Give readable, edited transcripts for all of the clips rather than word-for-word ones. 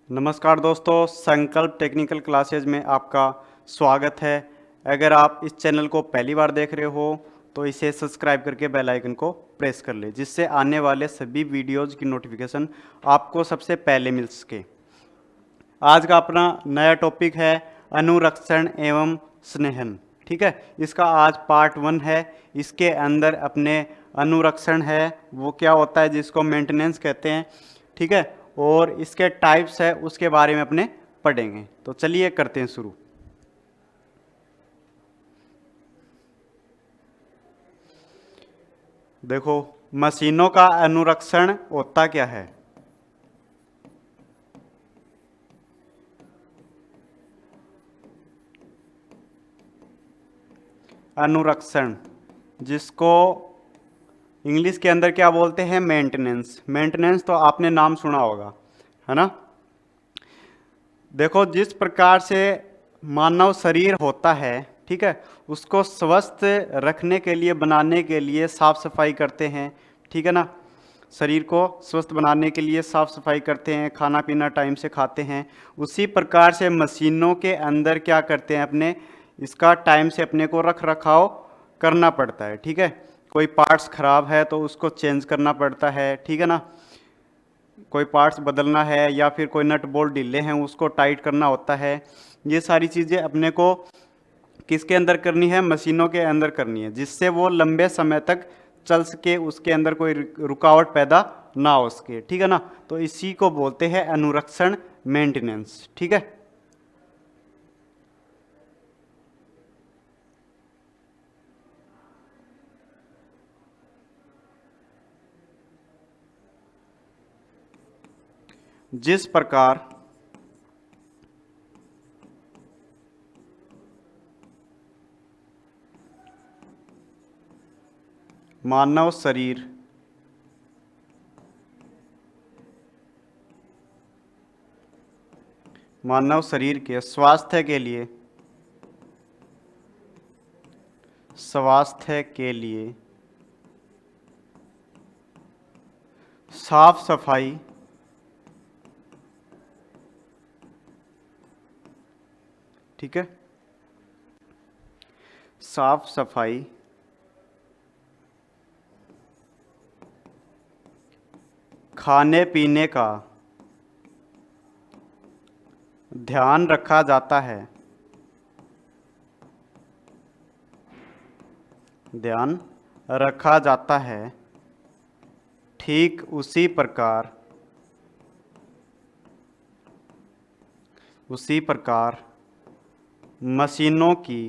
नमस्कार दोस्तों, संकल्प टेक्निकल क्लासेज में आपका स्वागत है। अगर आप इस चैनल को पहली बार देख रहे हो तो इसे सब्सक्राइब करके बेल आइकन को प्रेस कर ले, जिससे आने वाले सभी वीडियोज़ की नोटिफिकेशन आपको सबसे पहले मिल सके। आज का अपना नया टॉपिक है अनुरक्षण एवं स्नेहन। ठीक है, इसका आज पार्ट 1 है। इसके अंदर अपने अनुरक्षण है वो क्या होता है, जिसको मेंटेनेंस कहते हैं। ठीक है, और इसके टाइप्स है उसके बारे में अपने पढ़ेंगे। तो चलिए करते हैं शुरू। देखो, मशीनों का अनुरक्षण होता क्या है। अनुरक्षण, जिसको इंग्लिश के अंदर क्या बोलते हैं, मेंटेनेंस। मेंटेनेंस तो आपने नाम सुना होगा, है ना। देखो, जिस प्रकार से मानव शरीर होता है, ठीक है, उसको स्वस्थ रखने के लिए, बनाने के लिए साफ सफाई करते हैं। ठीक है ना, शरीर को स्वस्थ बनाने के लिए साफ सफाई करते हैं, खाना पीना टाइम से खाते हैं। उसी प्रकार से मशीनों के अंदर क्या करते हैं, अपने इसका टाइम से अपने को रख रखाव करना पड़ता है। ठीक है, कोई पार्ट्स खराब है तो उसको चेंज करना पड़ता है। ठीक है ना, कोई पार्ट्स बदलना है या फिर कोई नट बोल्ट ढीले हैं उसको टाइट करना होता है। ये सारी चीज़ें अपने को किसके अंदर करनी है, मशीनों के अंदर करनी है, जिससे वो लंबे समय तक चल सके, उसके अंदर कोई रुकावट पैदा ना हो सके। ठीक है ना, तो इसी को बोलते हैं अनुरक्षण, मेंटेनेंस। ठीक है, जिस प्रकार मानव शरीर के स्वास्थ्य के लिए साफ सफाई ठीक है, साफ सफाई खाने पीने का ध्यान रखा जाता है। ध्यान रखा जाता है। ठीक उसी प्रकार मशीनों की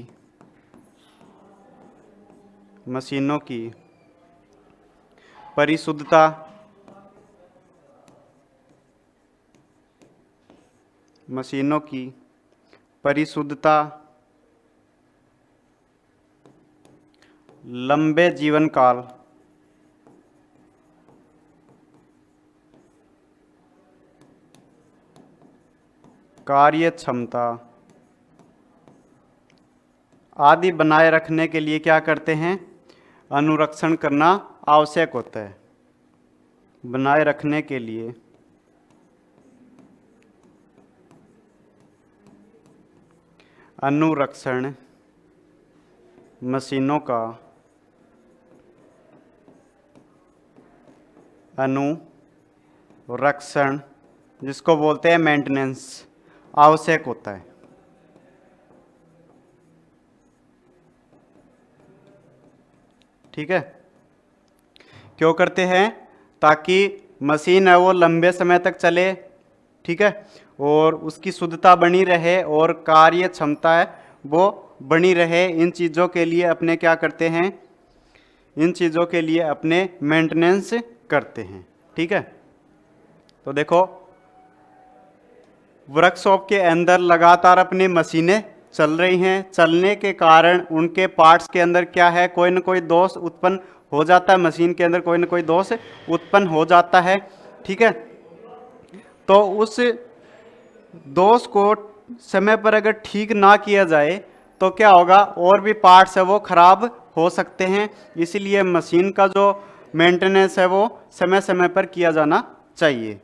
परिशुद्धता मशीनों की परिशुद्धता लंबे जीवन काल कार्य क्षमता आदि बनाए रखने के लिए क्या करते हैं, अनुरक्षण करना आवश्यक होता है। बनाए रखने के लिए अनुरक्षण मशीनों का अनुरक्षण, जिसको बोलते हैं मेंटेनेंस, आवश्यक होता है। ठीक है, क्यों करते हैं, ताकि मशीन है वो लंबे समय तक चले। ठीक है, और उसकी शुद्धता बनी रहे और कार्य क्षमता है वो बनी रहे। इन चीज़ों के लिए अपने क्या करते हैं, इन चीज़ों के लिए अपने मेंटेनेंस करते हैं। ठीक है, तो देखो, वर्कशॉप के अंदर लगातार अपनी मशीनें चल रही हैं। चलने के कारण उनके पार्ट्स के अंदर क्या है, कोई ना कोई दोष उत्पन्न हो जाता है। मशीन के अंदर कोई ना कोई दोष उत्पन्न हो जाता है। ठीक है, तो उस दोष को समय पर अगर ठीक ना किया जाए तो क्या होगा, और भी पार्ट्स है वो खराब हो सकते हैं। इसीलिए मशीन का जो मेंटेनेंस है वो समय समय पर किया जाना चाहिए।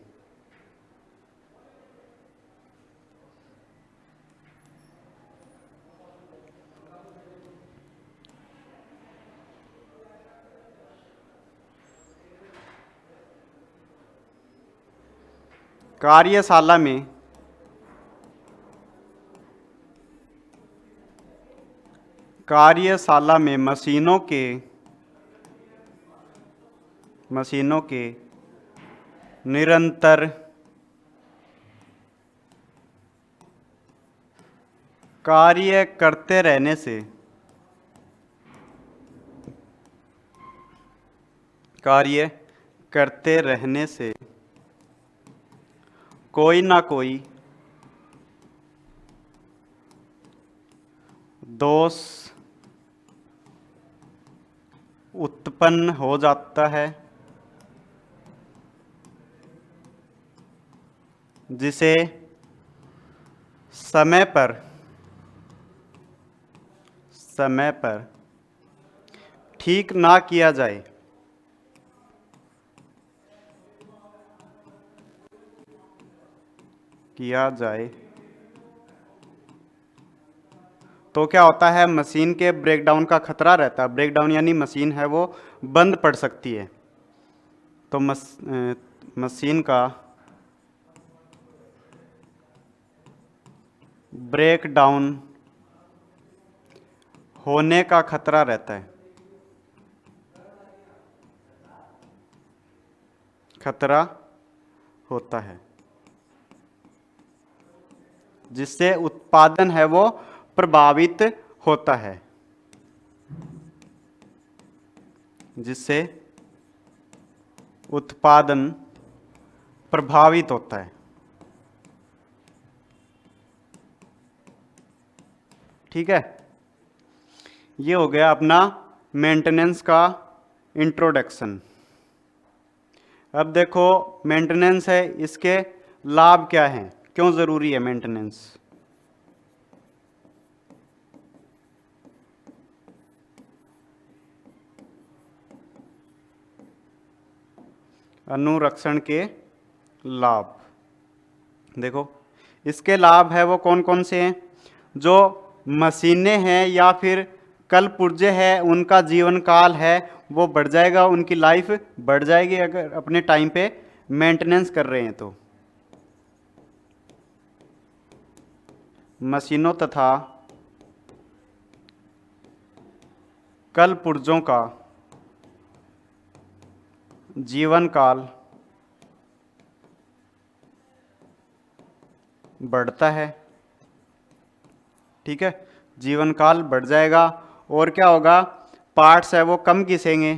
कार्यशाला में मशीनों के निरंतर कार्य करते रहने से कोई ना कोई दोष उत्पन्न हो जाता है, जिसे समय पर ठीक ना किया जाए तो क्या होता है, मशीन के ब्रेकडाउन का खतरा रहता है। ब्रेकडाउन यानी मशीन है वो बंद पड़ सकती है। तो मशीन का ब्रेकडाउन होने का खतरा रहता है, खतरा होता है, जिससे उत्पादन है वो प्रभावित होता है, जिससे उत्पादन प्रभावित होता है। ठीक है, ये हो गया अपना मेंटेनेंस का इंट्रोडक्शन। अब देखो मेंटेनेंस है, इसके लाभ क्या हैं, क्यों ज़रूरी है मेंटेनेंस। अनुरक्षण के लाभ देखो, इसके लाभ है वो कौन कौन से हैं। जो मशीनें हैं या फिर कल पुर्जे हैं, उनका जीवन काल है वो बढ़ जाएगा, उनकी लाइफ बढ़ जाएगी अगर अपने टाइम पे मेंटेनेंस कर रहे हैं तो। मशीनों तथा कल पुर्जों का जीवन काल बढ़ता है। ठीक है, जीवन काल बढ़ जाएगा और क्या होगा, पार्ट्स है वो कम घिसेंगे,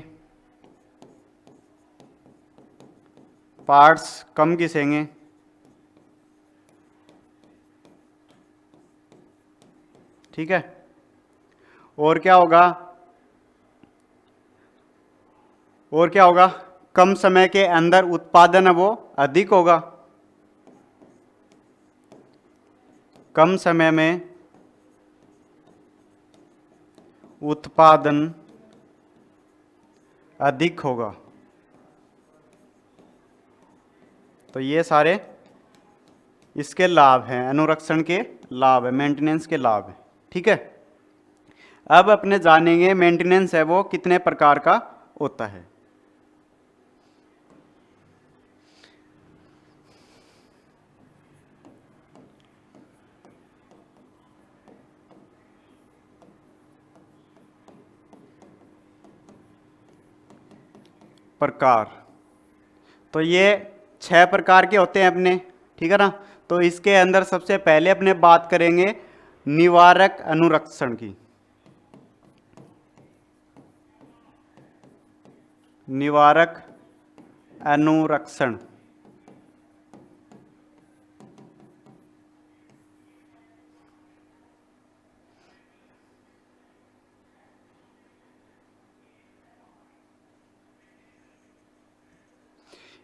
पार्ट्स कम घिसेंगे। ठीक है, और क्या होगा, कम समय के अंदर उत्पादन है वो अधिक होगा। कम समय में उत्पादन अधिक होगा। तो ये सारे इसके लाभ हैं, अनुरक्षण के लाभ है, मेंटेनेंस के लाभ है। ठीक है, अब अपने जानेंगे मेंटेनेंस है वो कितने प्रकार का होता है। प्रकार, तो ये 6 प्रकार के होते हैं अपने। ठीक है ना, तो इसके अंदर सबसे पहले अपने बात करेंगे निवारक अनुरक्षण की। निवारक अनुरक्षण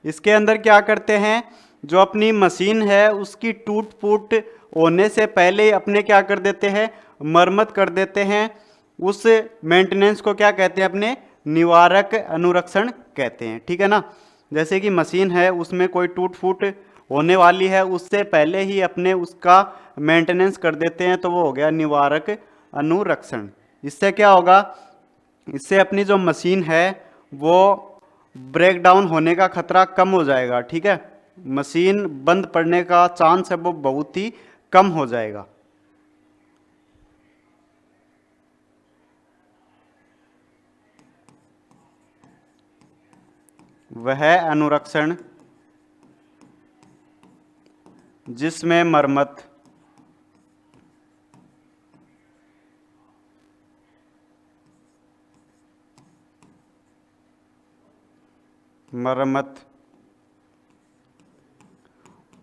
इसके अंदर क्या करते हैं, जो अपनी मशीन है उसकी टूट फूट होने से पहले अपने क्या कर देते हैं, मरम्मत कर देते हैं। उस मेंटेनेंस को क्या कहते हैं, अपने निवारक अनुरक्षण कहते हैं। ठीक है ना, जैसे कि मशीन है उसमें कोई टूट फूट होने वाली है, उससे पहले ही अपने उसका मेंटेनेंस कर देते हैं, तो वो हो गया निवारक अनुरक्षण। इससे क्या होगा, इससे अपनी जो मशीन है वो ब्रेक डाउन होने का खतरा कम हो जाएगा। ठीक है, मशीन बंद पड़ने का चांस है वो बहुत ही कम हो जाएगा। वह अनुरक्षण जिसमें मरम्मत मरम्मत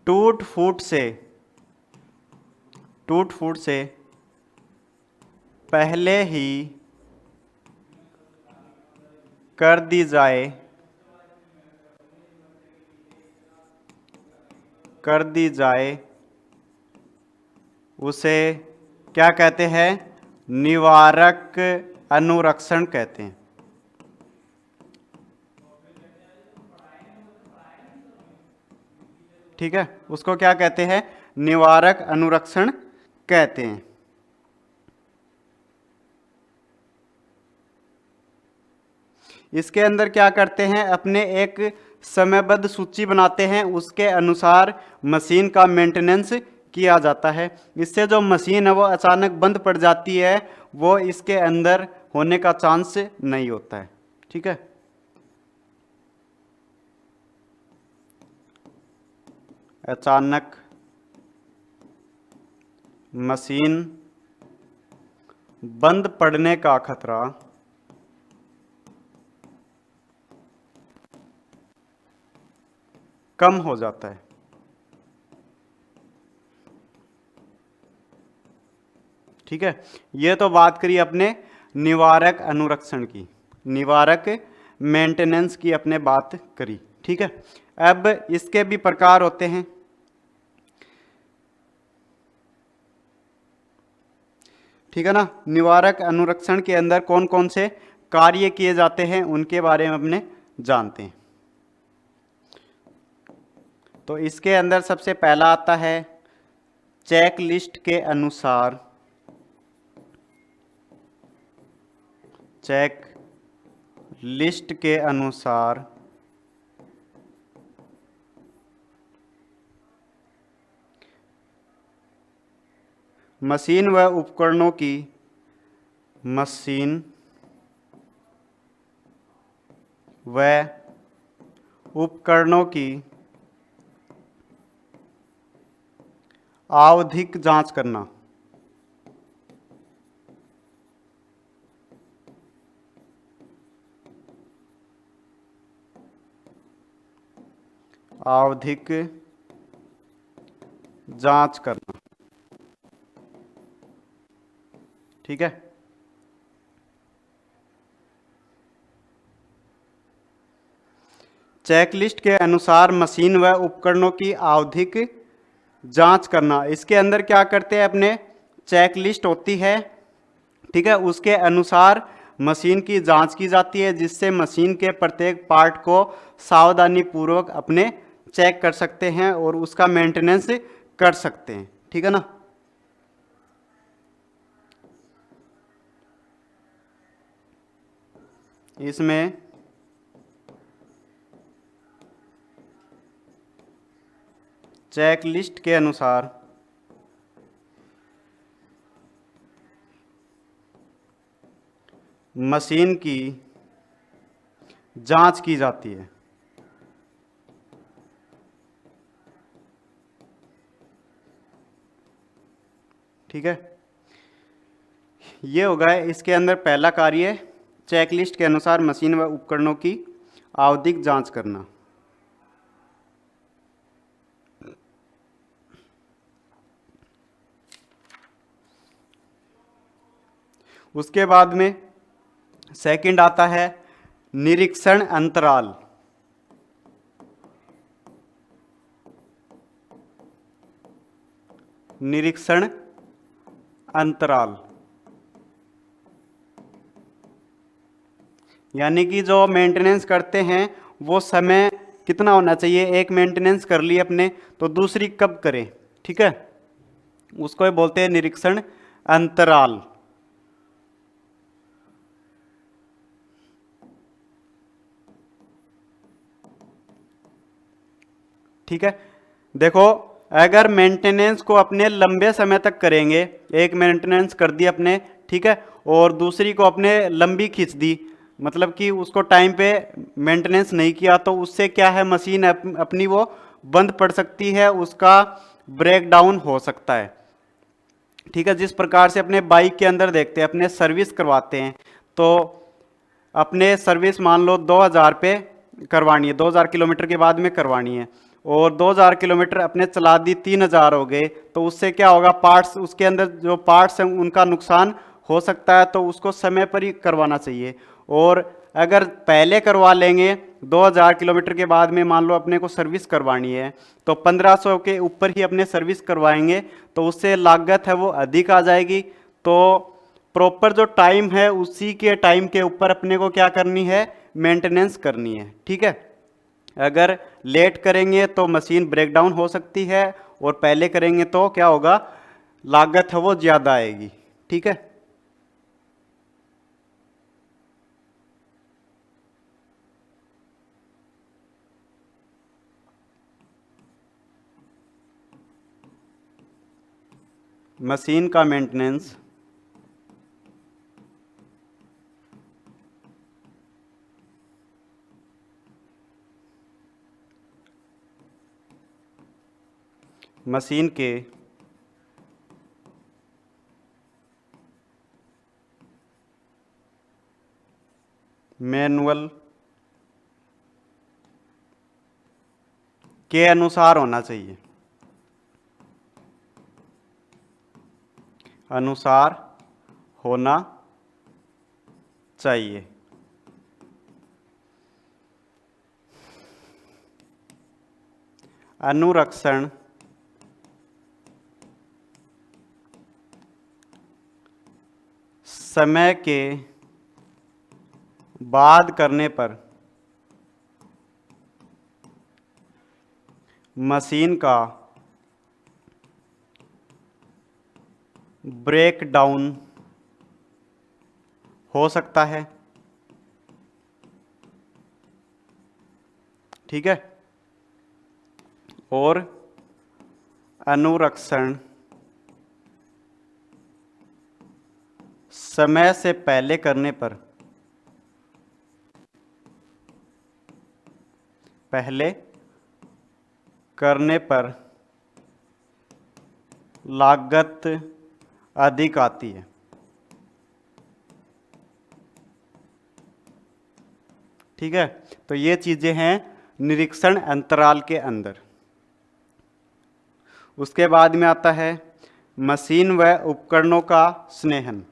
टूट फूट से पहले ही कर दी जाए, उसे क्या कहते हैं? निवारक अनुरक्षण कहते हैं। ठीक है, उसको क्या कहते हैं? निवारक अनुरक्षण कहते हैं। इसके अंदर क्या करते हैं? अपने एक समयबद्ध सूची बनाते हैं, उसके अनुसार मशीन का मेंटेनेंस किया जाता है। इससे जो मशीन है वो अचानक बंद पड़ जाती है, वो इसके अंदर होने का चांस नहीं होता है। ठीक है, अचानक मशीन बंद पड़ने का खतरा कम हो जाता है। ठीक है, ये तो बात करी अपने निवारक अनुरक्षण की, निवारक मेंटेनेंस की अपने बात करी। ठीक है, अब इसके भी प्रकार होते हैं। ठीक है ना, निवारक अनुरक्षण के अंदर कौन कौन से कार्य किए जाते हैं उनके बारे में अपने जानते हैं। तो इसके अंदर सबसे पहला आता है चेक लिस्ट के अनुसार, चेक लिस्ट के अनुसार मशीन व उपकरणों की आवधिक जांच करना। आवधिक जांच करना। ठीक है, चेकलिस्ट के अनुसार मशीन व उपकरणों की आवधिक जांच करना। इसके अंदर क्या करते हैं? अपने चेकलिस्ट होती है, ठीक है, उसके अनुसार मशीन की जांच की जाती है, जिससे मशीन के प्रत्येक पार्ट को सावधानी पूर्वक अपने चेक कर सकते हैं और उसका मेंटेनेंस कर सकते हैं। ठीक है ना, इसमें चेकलिस्ट के अनुसार मशीन की जांच की जाती है। ठीक है, ये हो गया इसके अंदर पहला कार्य, चेकलिस्ट के अनुसार मशीन व उपकरणों की आवधिक जांच करना। उसके बाद में सेकंड आता है निरीक्षण अंतराल। निरीक्षण अंतराल यानी कि जो मेंटेनेंस करते हैं वो समय कितना होना चाहिए? एक मेंटेनेंस कर ली अपने तो दूसरी कब करें? ठीक है, उसको ही बोलते हैं निरीक्षण अंतराल। ठीक है। देखो, अगर मेंटेनेंस को अपने लंबे समय तक करेंगे, एक मेंटेनेंस कर दी अपने, ठीक है, और दूसरी को अपने लंबी खींच दी, मतलब कि उसको टाइम पे मेंटेनेंस नहीं किया, तो उससे क्या है, मशीन अपनी वो बंद पड़ सकती है, उसका ब्रेक डाउन हो सकता है। ठीक है, जिस प्रकार से अपने बाइक के अंदर देखते हैं, अपने सर्विस करवाते हैं, तो अपने सर्विस मान लो 2000 पे करवानी है, 2000 किलोमीटर के बाद में करवानी है, और 2000 किलोमीटर अपने चला दी, 3000 हो गए, तो उससे क्या होगा, पार्ट्स, उसके अंदर जो पार्ट्स हैं उनका नुकसान हो सकता है, तो उसको समय पर ही करवाना चाहिए। और अगर पहले करवा लेंगे, 2000 किलोमीटर के बाद में मान लो अपने को सर्विस करवानी है, तो 1500 के ऊपर ही अपने सर्विस करवाएंगे, तो उससे लागत है वो अधिक आ जाएगी। तो प्रॉपर जो टाइम है, उसी के टाइम के ऊपर अपने को क्या करनी है, मेंटेनेंस करनी है। ठीक है, अगर लेट करेंगे तो मशीन ब्रेक डाउन हो सकती है, और पहले करेंगे तो क्या होगा, लागत है वो ज़्यादा आएगी। ठीक है। मशीन का मेंटेनेंस मशीन के मैनुअल के अनुसार होना चाहिए, अनुसार होना चाहिए। अनुरक्षण समय के बाद करने पर मशीन का ब्रेक डाउन हो सकता है। ठीक है, और अनुरक्षण समय से पहले करने पर, पहले करने पर लागत अधिक आती है। ठीक है, तो ये चीजें हैं निरीक्षण अंतराल के अंदर। उसके बाद में आता है मशीन व उपकरणों का स्नेहन।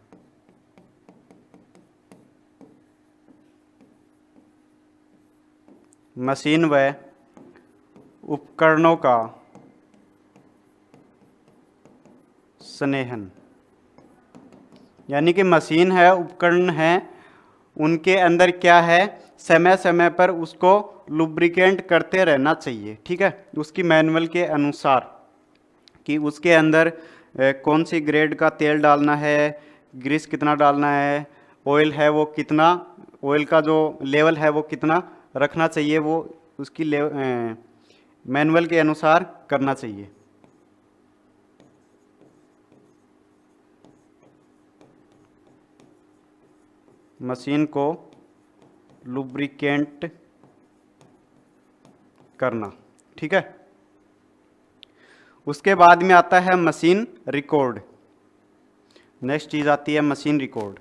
मशीन व उपकरणों का स्नेहन, यानी कि मशीन है, उपकरण है, उनके अंदर क्या है, समय समय पर उसको लुब्रिकेंट करते रहना चाहिए। ठीक है, उसकी मैनुअल के अनुसार कि उसके अंदर कौन सी ग्रेड का तेल डालना है, ग्रीस कितना डालना है, ऑयल है वो कितना, ऑयल का जो लेवल है वो कितना रखना चाहिए, वो उसकी मैनुअल के अनुसार करना चाहिए। मशीन को लुब्रिकेंट करना। ठीक है, उसके बाद में आता है मशीन रिकॉर्ड। नेक्स्ट चीज आती है मशीन रिकॉर्ड।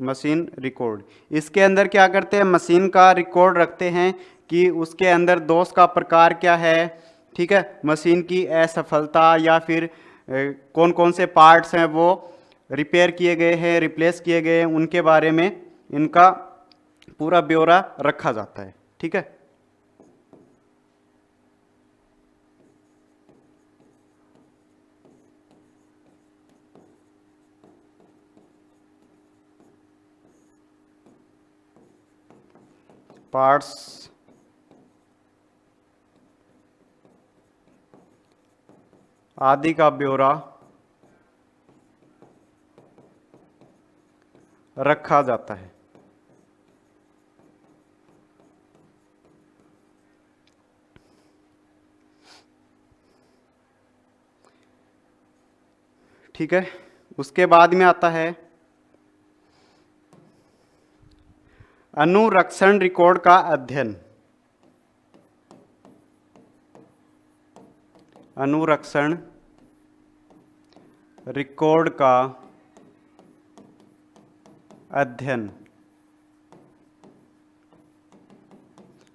मशीन रिकॉर्ड, इसके अंदर क्या करते हैं, मशीन का रिकॉर्ड रखते हैं कि उसके अंदर दोष का प्रकार क्या है। ठीक है, मशीन की असफलता या फिर कौन कौन से पार्ट्स हैं वो रिपेयर किए गए हैं, रिप्लेस किए गए हैं, उनके बारे में इनका पूरा ब्यौरा रखा जाता है। ठीक है, पार्ट्स आदि का ब्यौरा रखा जाता है। ठीक है, उसके बाद में आता है अनुरक्षण रिकॉर्ड का अध्ययन। अनुरक्षण रिकॉर्ड का अध्ययन,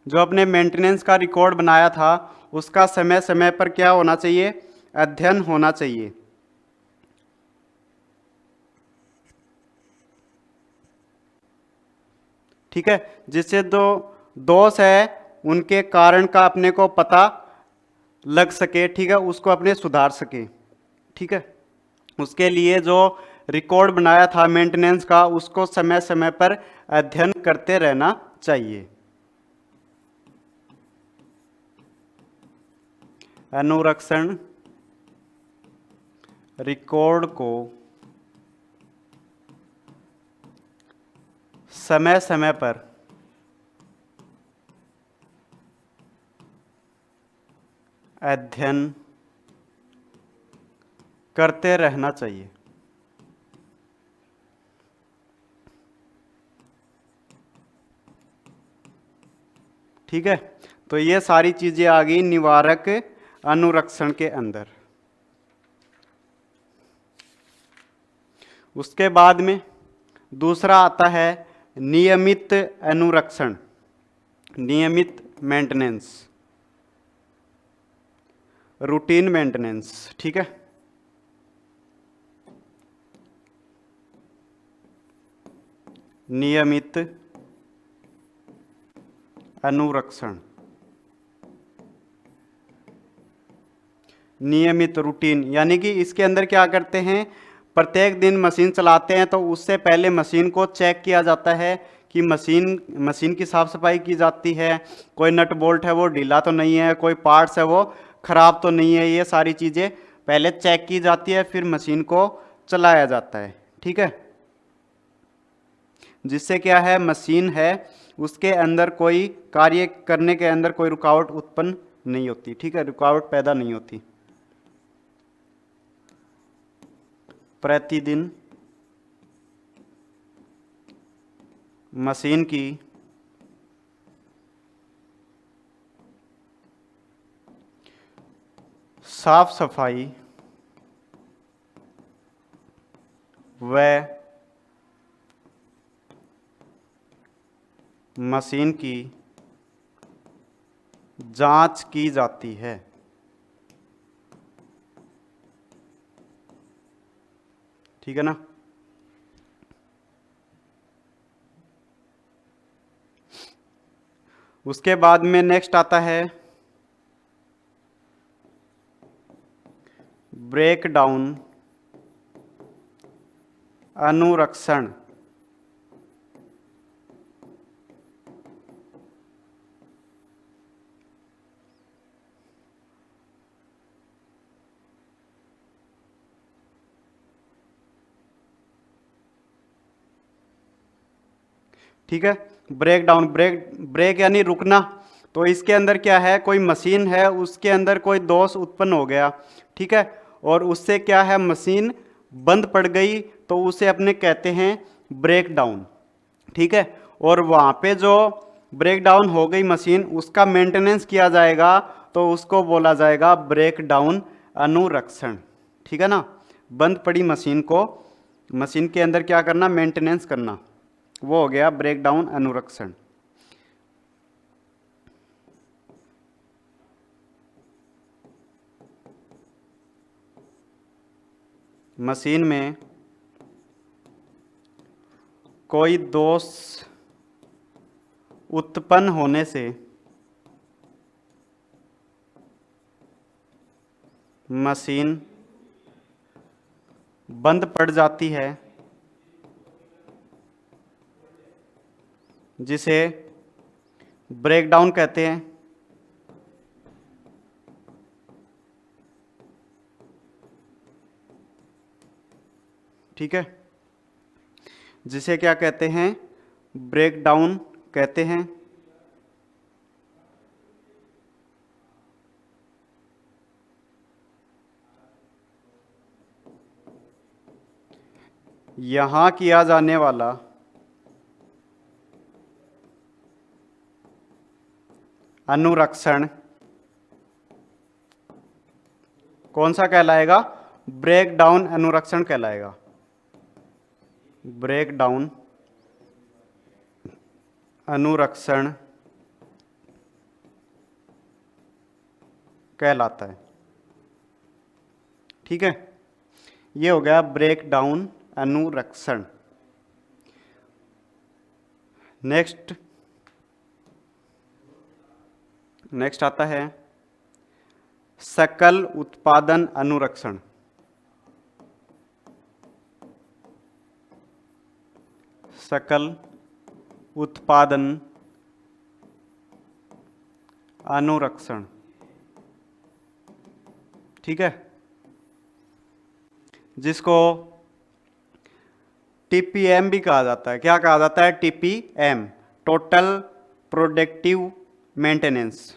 जो अपने मेंटेनेंस का रिकॉर्ड बनाया था उसका समय समय पर क्या होना चाहिए, अध्ययन होना चाहिए। ठीक है, जिससे जो दोष है उनके कारण का अपने को पता लग सके, ठीक है, उसको अपने सुधार सके। ठीक है, उसके लिए जो रिकॉर्ड बनाया था मेंटेनेंस का उसको समय समय पर अध्ययन करते रहना चाहिए। अनुरक्षण रिकॉर्ड को समय समय पर अध्ययन करते रहना चाहिए। ठीक है, तो ये सारी चीजें आ गई निवारक अनुरक्षण के अंदर। उसके बाद में दूसरा आता है नियमित अनुरक्षण, नियमित मेंटेनेंस, रूटीन मेंटेनेंस। ठीक है, नियमित अनुरक्षण, नियमित रूटीन, यानी कि इसके अंदर क्या करते हैं, प्रत्येक दिन मशीन चलाते हैं तो उससे पहले मशीन को चेक किया जाता है कि मशीन की साफ सफाई की जाती है, कोई नट बोल्ट है वो ढीला तो नहीं है, कोई पार्ट्स है वो खराब तो नहीं है, ये सारी चीज़ें पहले चेक की जाती है, फिर मशीन को चलाया जाता है। ठीक है, जिससे क्या है, मशीन है उसके अंदर कोई कार्य करने के अंदर कोई रुकावट उत्पन्न नहीं होती। ठीक है, रुकावट पैदा नहीं होती। प्रतिदिन मशीन की साफ सफाई व मशीन की जांच की जाती है। ठीक है ना। उसके बाद में नेक्स्ट आता है ब्रेक डाउन अनुरक्षण। ठीक है, ब्रेक डाउन, ब्रेक यानी रुकना। तो इसके अंदर क्या है, कोई मशीन है उसके अंदर कोई दोष उत्पन्न हो गया, ठीक है, और उससे क्या है मशीन बंद पड़ गई, तो उसे अपने कहते हैं ब्रेक डाउन। ठीक है, और वहाँ पे जो ब्रेक डाउन हो गई मशीन उसका मेंटेनेंस किया जाएगा तो उसको बोला जाएगा ब्रेक डाउन अनुरक्षण। ठीक है ना, बंद पड़ी मशीन को, मशीन के अंदर क्या करना, मेंटेनेंस करना, वो हो गया ब्रेक डाउन अनुरक्षण। मशीन में कोई दोष उत्पन्न होने से मशीन बंद पड़ जाती है, जिसे ब्रेक डाउन कहते हैं। ठीक है, जिसे क्या कहते हैं, ब्रेक डाउन कहते हैं। यहां किया जाने वाला अनुरक्षण कौन सा कहलाएगा, ब्रेक डाउन अनुरक्षण कहलाएगा। ब्रेक डाउन अनुरक्षण कहलाता है। ठीक है, ये हो गया ब्रेक डाउन अनुरक्षण। नेक्स्ट आता है सकल उत्पादन अनुरक्षण। सकल उत्पादन अनुरक्षण। ठीक है, जिसको टीपीएम भी कहा जाता है। क्या कहा जाता है, टीपीएम, टोटल प्रोडक्टिव मेंटेनेंस।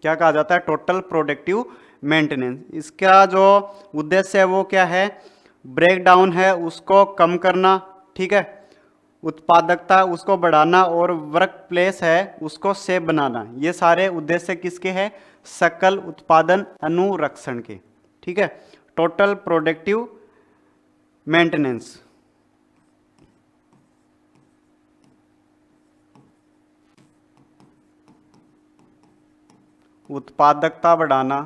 क्या कहा जाता है, टोटल प्रोडक्टिव मेंटेनेंस। इसका जो उद्देश्य है वो क्या है, ब्रेक डाउन है उसको कम करना, ठीक है, उत्पादकता उसको बढ़ाना, और वर्क प्लेस है उसको सेफ बनाना। ये सारे उद्देश्य किसके हैं, सकल उत्पादन अनुरक्षण के। ठीक है, टोटल प्रोडक्टिव मेंटेनेंस। उत्पादकता बढ़ाना,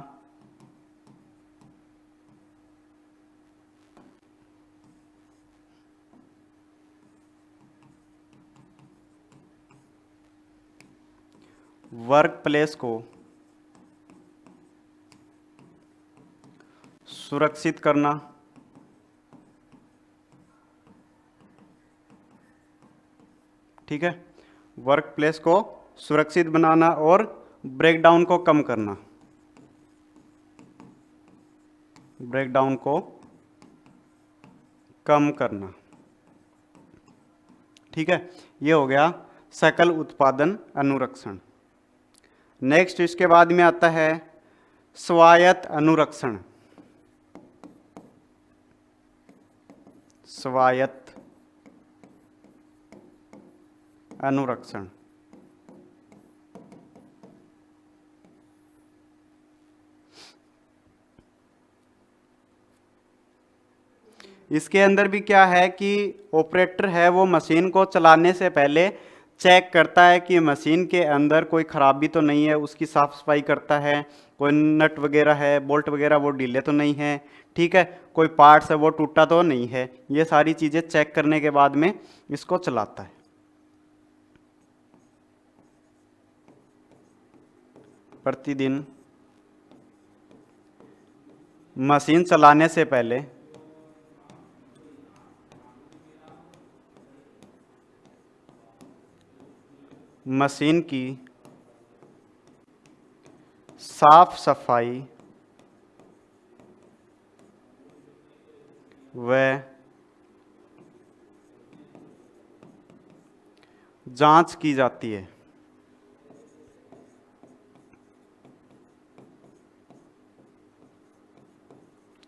वर्क प्लेस को सुरक्षित करना, ठीक है, वर्क प्लेस को सुरक्षित बनाना और ब्रेकडाउन को कम करना, ब्रेकडाउन को कम करना। ठीक है, ये हो गया सकल उत्पादन अनुरक्षण। नेक्स्ट इसके बाद में आता है स्वायत्त अनुरक्षण। स्वायत्त अनुरक्षण। इसके अंदर भी क्या है कि ऑपरेटर है वो मशीन को चलाने से पहले चेक करता है कि मशीन के अंदर कोई खराबी तो नहीं है, उसकी साफ सफाई करता है, कोई नट वगैरह है, बोल्ट वगैरह वो ढीले तो नहीं है, ठीक है, कोई पार्ट्स है वो टूटा तो नहीं है। ये सारी चीज़ें चेक करने के बाद में इसको चलाता है। प्रतिदिन मशीन चलाने से पहले मशीन की साफ सफाई व जांच की जाती है।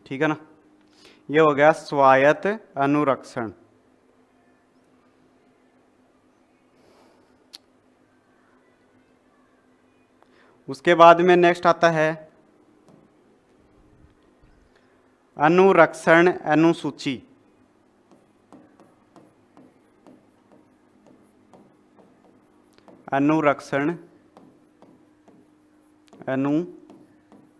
ठीक है ना, ये हो गया स्वायत्त अनुरक्षण। उसके बाद में नेक्स्ट आता है अनुरक्षण अनुसूची। अनुरक्षण अनुसूची।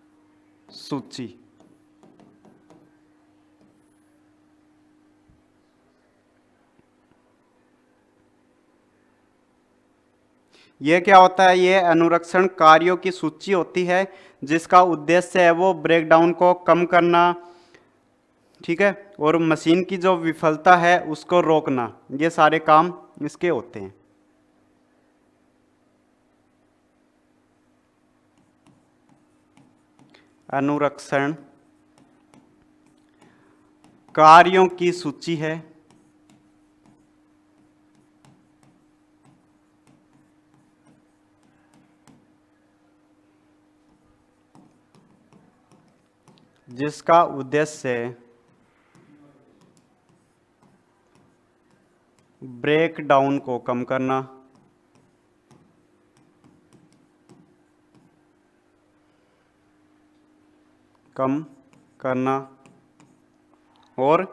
यह क्या होता है, ये अनुरक्षण कार्यों की सूची होती है जिसका उद्देश्य है वो ब्रेकडाउन को कम करना, ठीक है, और मशीन की जो विफलता है उसको रोकना। ये सारे काम इसके होते हैं। अनुरक्षण कार्यों की सूची है जिसका उद्देश्य ब्रेक डाउन को कम करना, और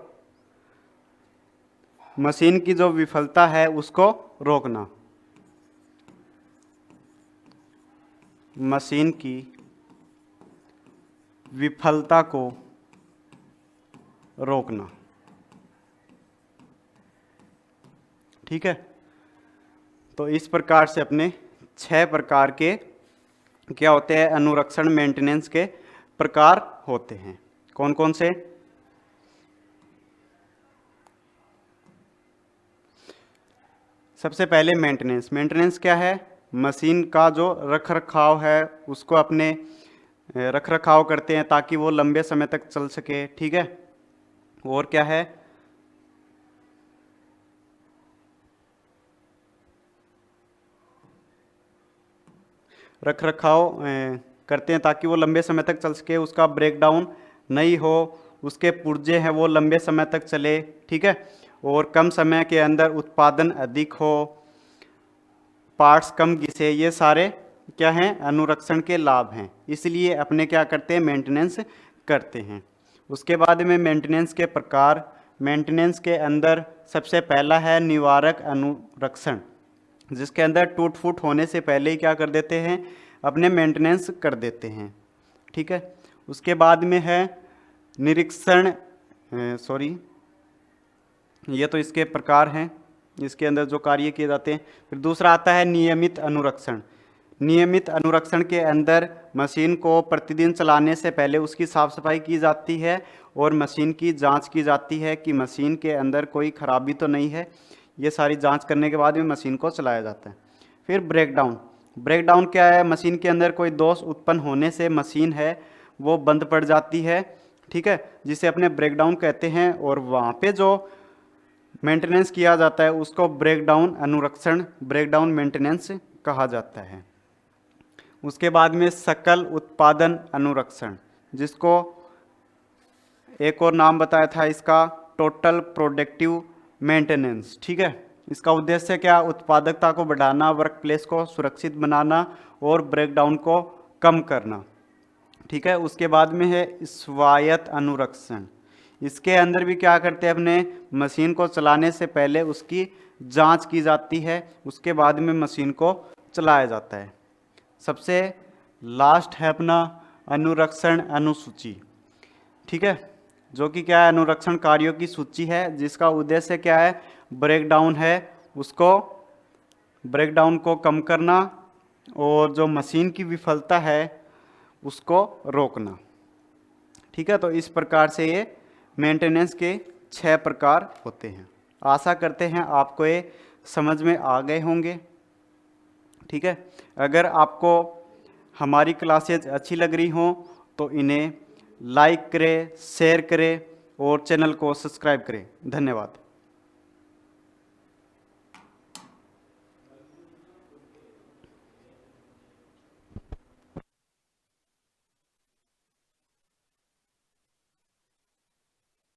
मशीन की जो विफलता है उसको रोकना। मशीन की विफलता को रोकना। ठीक है, तो इस प्रकार से अपने 6 प्रकार के क्या होते हैं, अनुरक्षण मेंटेनेंस के प्रकार होते हैं। कौन कौन से? सबसे पहले मेंटेनेंस क्या है? मशीन का जो रख रखाव है उसको अपने रख रखाव करते हैं ताकि वो लंबे समय तक चल सके। ठीक है, और क्या है? रख रखाव करते हैं ताकि वो लंबे समय तक चल सके, उसका ब्रेकडाउन नहीं हो, उसके पुर्जे हैं वो लंबे समय तक चले। ठीक है, और कम समय के अंदर उत्पादन अधिक हो, पार्ट्स कम घिसे, ये सारे क्या हैं, अनुरक्षण के लाभ हैं। इसलिए अपने क्या करते हैं, मेंटेनेंस करते हैं। उसके बाद में मेंटेनेंस के प्रकार, मेंटेनेंस के अंदर सबसे पहला है निवारक अनुरक्षण, जिसके अंदर टूट फूट होने से पहले ही क्या कर देते हैं, अपने मेंटेनेंस कर देते हैं। ठीक है, उसके बाद में है निरीक्षण, ये तो इसके प्रकार हैं, इसके अंदर जो कार्य किए जाते हैं। फिर दूसरा आता है नियमित अनुरक्षण। नियमित अनुरक्षण के अंदर मशीन को प्रतिदिन चलाने से पहले उसकी साफ सफाई की जाती है और मशीन की जांच की जाती है कि मशीन के अंदर कोई खराबी तो नहीं है। ये सारी जांच करने के बाद में मशीन को चलाया जाता है। फिर ब्रेकडाउन क्या है, मशीन के अंदर कोई दोष उत्पन्न होने से मशीन है वो बंद पड़ जाती है। ठीक है, जिसे अपने ब्रेकडाउन कहते हैं, और वहाँ पे जो मेंटेनेंस किया जाता है उसको ब्रेकडाउन अनुरक्षण, ब्रेकडाउन मेंटेनेंस कहा जाता है। उसके बाद में सकल उत्पादन अनुरक्षण, जिसको एक और नाम बताया था इसका, टोटल प्रोडक्टिव मेंटेनेंस। ठीक है, इसका उद्देश्य क्या, उत्पादकता को बढ़ाना, वर्क प्लेस को सुरक्षित बनाना और ब्रेकडाउन को कम करना। ठीक है, उसके बाद में है स्वायत्त अनुरक्षण। इसके अंदर भी क्या करते हैं, अपने मशीन को चलाने से पहले उसकी जांच की जाती है, उसके बाद में मशीन को चलाया जाता है। सबसे लास्ट है अपना अनुरक्षण अनुसूची। ठीक है, जो कि क्या है, अनुरक्षण कार्यों की सूची है, जिसका उद्देश्य क्या है, ब्रेकडाउन है उसको, ब्रेकडाउन को कम करना और जो मशीन की विफलता है उसको रोकना। ठीक है, तो इस प्रकार से ये मेंटेनेंस के 6 प्रकार होते हैं। आशा करते हैं आपको ये समझ में आ गए होंगे। ठीक है, अगर आपको हमारी क्लासेज अच्छी लग रही हों तो इन्हें लाइक करें, शेयर करें और चैनल को सब्सक्राइब करें। धन्यवाद।